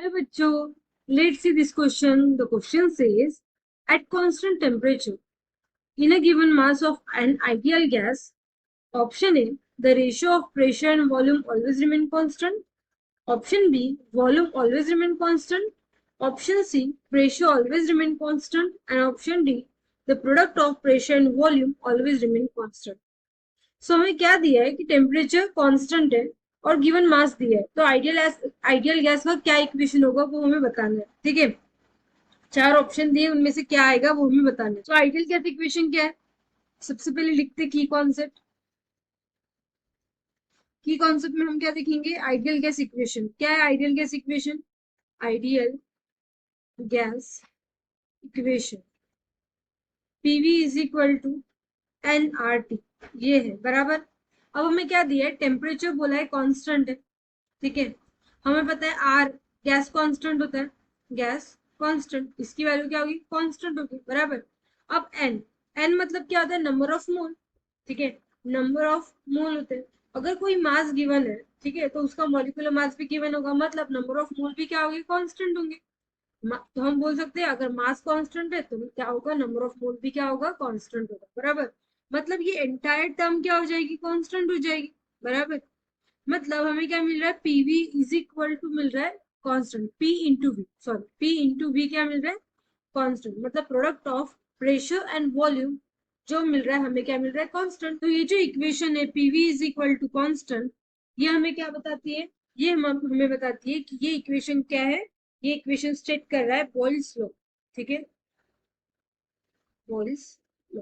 Hello बच्चों, let's see this question. The question says, at constant temperature, in a given mass of an ideal gas, option A, the ratio of pressure and volume always remain constant. Option B, volume always remain constant. Option C, pressure always remain constant. And option D, the product of pressure and volume always remain constant. सो हमें क्या दिया है कि temperature constant है और given mass दिया है, तो आइडियल गैस का क्या इक्वेशन होगा वो हमें बताना है। ठीक है, चार ऑप्शन दिए, उनमें से क्या आएगा वो हमें बताना है। तो आइडियल गैस इक्वेशन क्या है, सबसे पहले लिखते की कॉन्सेप्ट। की कॉन्सेप्ट में हम क्या देखेंगे, आइडियल गैस इक्वेशन क्या है। Ideal gas equation, ideal gas equation PV is equal to n R T, ये है बराबर। अब हमें क्या दिया है, टेम्परेचर बोला है कांस्टेंट है। ठीक है, हमें पता है आर गैस कांस्टेंट होता है, गैस कांस्टेंट, इसकी वैल्यू क्या होगी, कांस्टेंट होगी बराबर। अब एन, एन मतलब क्या होता है, नंबर ऑफ मोल। ठीक है, नंबर ऑफ मोल होते हैं। अगर कोई मास गिवन है, ठीक है, तो उसका मॉलिक्यूलर मास भी गिवन होगा, मतलब नंबर ऑफ मोल भी क्या होंगे, कांस्टेंट होंगे। तो हम बोल सकते हैं अगर मास कांस्टेंट है तो क्या होगा, नंबर ऑफ मोल भी क्या होगा, कांस्टेंट होगा बराबर। मतलब ये एंटायर टर्म क्या हो जाएगी, कांस्टेंट हो जाएगी बराबर। मतलब हमें क्या मिल रहा है, पीवी इज इक्वल टू मिल रहा है constant, P into V, sorry P into V क्या मिल रहा है, कांस्टेंट। मतलब product of pressure and volume जो मिल रहा है हमें क्या मिल रहा है, कांस्टेंट। तो ये जो इक्वेशन है PV is equal to constant, ये हमें क्या बताती है, ये हमें बताती है कि ये इक्वेशन क्या है, ये इक्वेशन स्टेट कर रहा है बॉयल्स लॉ। ठीक है, बॉयल्स लॉ,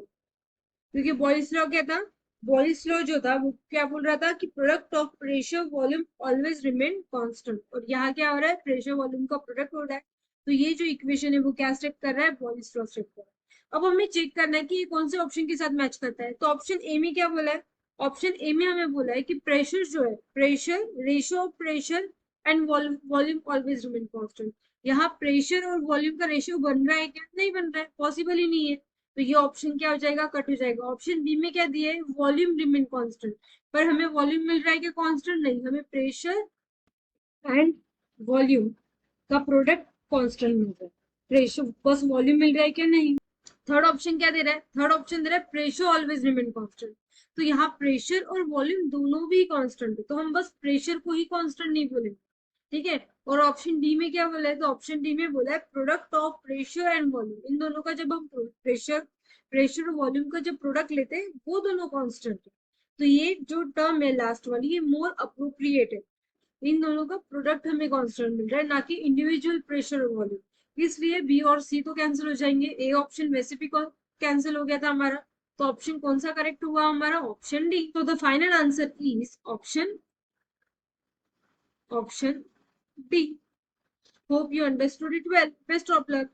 क्योंकि बॉयल्स लॉ क्या था, बॉयल्स लॉ जो था वो क्या बोल रहा था कि product of pressure volume always remain constant, और यहाँ क्या हो रहा है, प्रेशर वॉल्यूम का प्रोडक्ट हो रहा है। तो ये जो इक्वेशन है वो क्या स्टेप कर रहा है, बॉयल्स लॉ स्टेप कर रहा है। अब हमें चेक करना है कि ये कौन से ऑप्शन के साथ मैच करता है। तो ऑप्शन ए में क्या बोला है, ऑप्शन ए में हमें बोला है कि प्रेशर जो है, pressure ratio of pressure and volume always remain constant. यहाँ प्रेशर और वॉल्यूम का रेशियो बन रहा है क्या, नहीं बन रहा है, पॉसिबल ही नहीं है। तो ये ऑप्शन क्या हो जाएगा, कट हो जाएगा। ऑप्शन बी में क्या दिया है, वॉल्यूम रिमेन कांस्टेंट, पर हमें वॉल्यूम मिल रहा है क्या, कांस्टेंट नहीं, हमें प्रेशर एंड वॉल्यूम का प्रोडक्ट कांस्टेंट मिल रहा है, प्रेशर बस वॉल्यूम मिल रहा है क्या, नहीं। थर्ड ऑप्शन क्या दे रहा है, थर्ड ऑप्शन दे रहा है प्रेशर ऑलवेज रिमेन कांस्टेंट। तो यहाँ प्रेशर और वॉल्यूम दोनों भी कांस्टेंट है, तो हम बस प्रेशर को ही कांस्टेंट नहीं बोलेंगे। ठीक है, और ऑप्शन डी में क्या बोला है, तो ऑप्शन डी में बोला है product of pressure and volume, इन दोनों का जब हम प्रेशर प्रेशर और वॉल्यूम का जब प्रोडक्ट लेते हैं वो दोनों कांस्टेंट है। तो ये जो टर्म है लास्ट वाली, ये मोर अप्रोप्रिएट है, इन दोनों का प्रोडक्ट हमें कांस्टेंट मिल रहा है, ना कि इंडिविजुअल प्रेशर और वॉल्यूम। इसलिए बी और सी तो कैंसिल हो जाएंगे, ए ऑप्शन वैसे भी कैंसिल हो गया था हमारा। तो ऑप्शन कौन सा करेक्ट हुआ हमारा, ऑप्शन डी। तो the final answer is option D. Hope you understood it well. Best of luck.